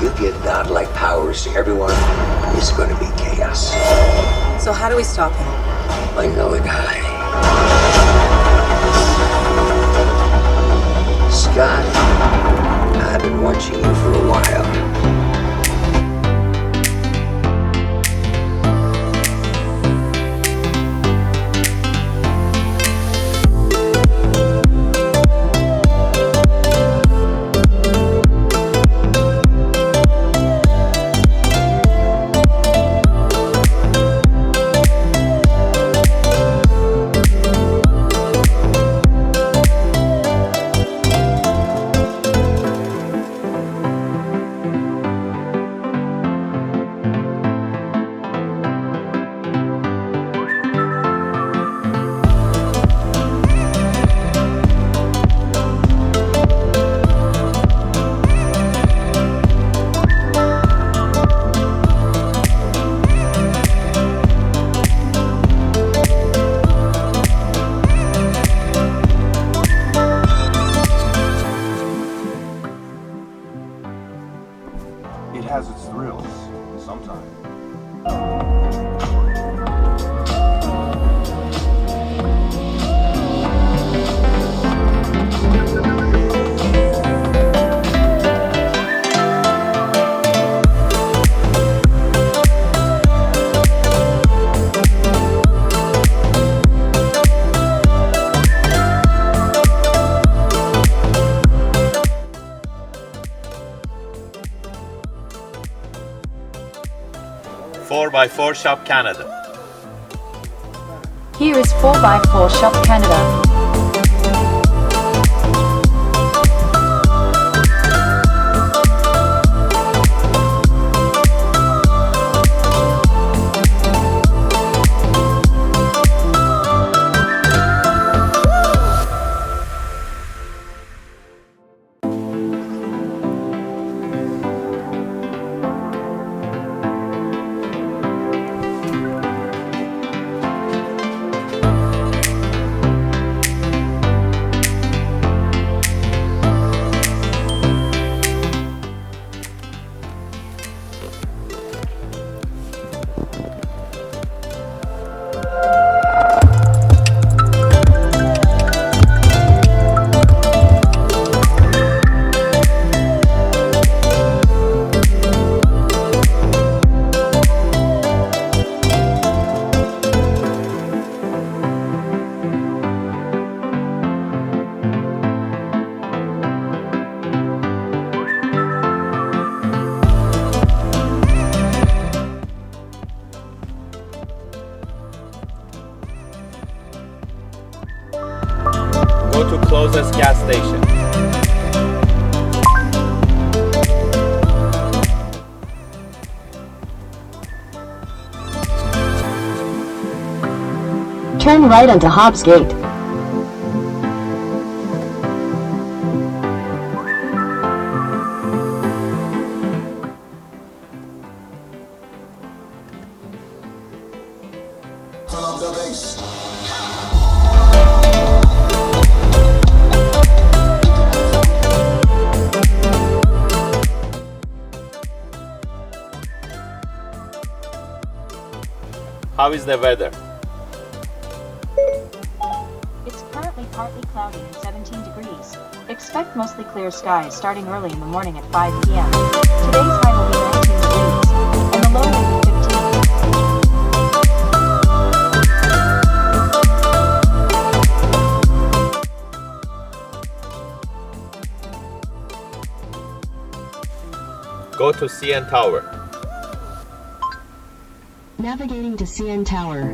you give godlike powers to everyone, it's gonna be chaos. So how do we stop him? I know a guy. Scott, I've been watching you for a while. 4x4 Shop Canada. Here is 4x4 Shop Canada. Go to closest gas station. Turn right onto Hobbs Gate. How is the weather? It's currently partly cloudy and 17 degrees. Expect mostly clear skies starting early in the morning at 5 p.m. Today's high will be 19 degrees, and the low will be 15. Go to CN Tower. Navigating to CN Tower.